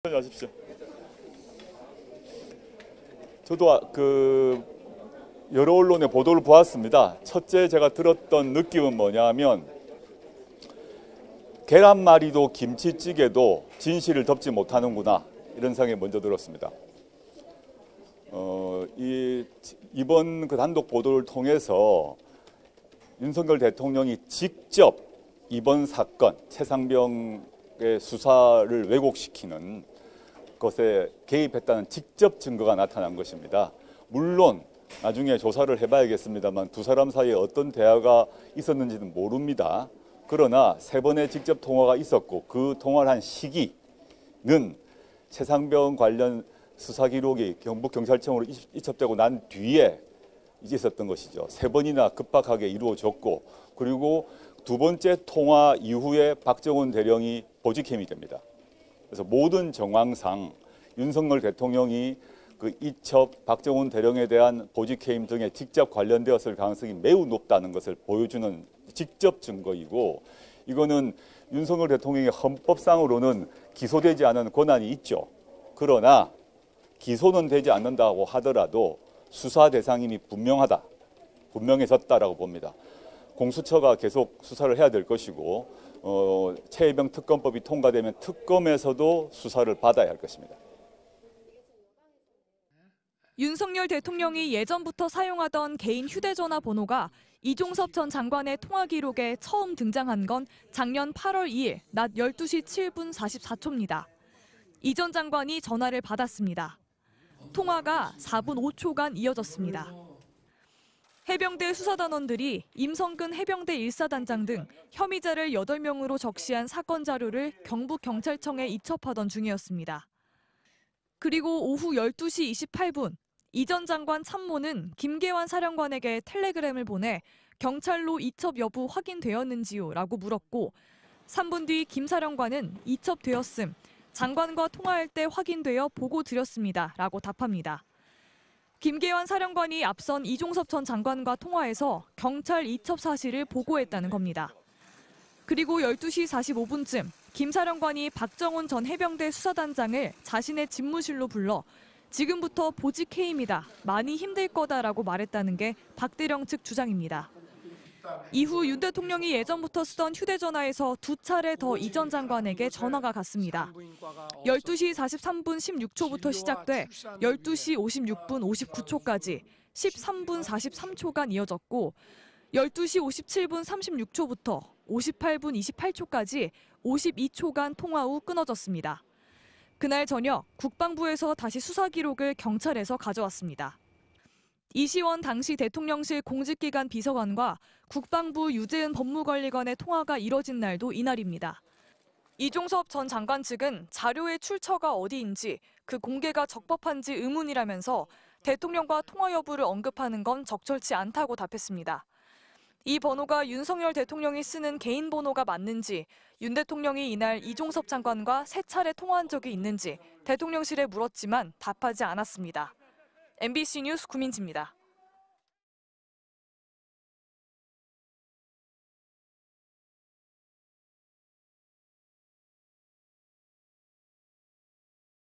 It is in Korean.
하십시오. 저도 여러 언론의 보도를 보았습니다. 첫째 제가 들었던 느낌은 뭐냐면 계란말이도 김치찌개도 진실을 덮지 못하는구나, 이런 생각이 먼저 들었습니다. 이번 단독 보도를 통해서 윤석열 대통령이 직접 이번 사건 최상병의 수사를 왜곡시키는 것에 개입했다는 직접 증거가 나타난 것입니다. 물론 나중에 조사를 해봐야겠습니다만 두 사람 사이에 어떤 대화가 있었는지는 모릅니다. 그러나 3번의 직접 통화가 있었고 그 통화를 한 시기는 최상병 관련 수사 기록이 경북경찰청으로 이첩되고 난 뒤에 있었던 것이죠. 3번이나 급박하게 이루어졌고, 그리고 두 번째 통화 이후에 박정훈 대령이 보직해임이 됩니다. 그래서 모든 정황상 윤석열 대통령이 그 이첩 박정훈 대령에 대한 보직해임 등에 직접 관련되었을 가능성이 매우 높다는 것을 보여주는 직접 증거이고, 이거는 윤석열 대통령이 헌법상으로는 기소되지 않은 권한이 있죠. 그러나 기소는 되지 않는다고 하더라도 수사 대상인이 분명해졌다라고 봅니다. 공수처가 계속 수사를 해야 될 것이고, 최혜병 특검법이 통과되면 특검에서도 수사를 받아야 할 것입니다. 윤석열 대통령이 예전부터 사용하던 개인 휴대전화 번호가 이종섭 전 장관의 통화 기록에 처음 등장한 건 작년 8월 2일 낮 12시 7분 44초입니다. 이 전 장관이 전화를 받았습니다. 통화가 4분 5초간 이어졌습니다. 해병대 수사단원들이 임성근 해병대 1사단장 등 혐의자를 8명으로 적시한 사건 자료를 경북경찰청에 이첩하던 중이었습니다. 그리고 오후 12시 28분, 이 전 장관 참모는 김계환 사령관에게 텔레그램을 보내 경찰로 이첩 여부 확인되었는지요라고 물었고, 3분 뒤 김 사령관은 이첩되었음, 장관과 통화할 때 확인되어 보고 드렸습니다라고 답합니다. 김계환 사령관이 앞선 이종섭 전 장관과 통화해서 경찰 이첩 사실을 보고했다는 겁니다. 그리고 12시 45분쯤 김 사령관이 박정훈 전 해병대 수사단장을 자신의 집무실로 불러 지금부터 보직해임이다, 많이 힘들 거다라고 말했다는 게 박대령 측 주장입니다. 이후 윤 대통령이 예전부터 쓰던 휴대전화에서 2차례 더 이 전 장관에게 전화가 갔습니다. 12시 43분 16초부터 시작돼 12시 56분 59초까지 13분 43초간 이어졌고, 12시 57분 36초부터 58분 28초까지 52초간 통화 후 끊어졌습니다. 그날 저녁 국방부에서 다시 수사 기록을 경찰에서 가져왔습니다. 이시원 당시 대통령실 공직기관 비서관과 국방부 유재은 법무관리관의 통화가 이뤄진 날도 이날입니다. 이종섭 전 장관 측은 자료의 출처가 어디인지, 그 공개가 적법한지 의문이라면서 대통령과 통화 여부를 언급하는 건 적절치 않다고 답했습니다. 이 번호가 윤석열 대통령이 쓰는 개인 번호가 맞는지, 윤 대통령이 이날 이종섭 장관과 3차례 통화한 적이 있는지 대통령실에 물었지만 답하지 않았습니다. MBC 뉴스 구민지입니다.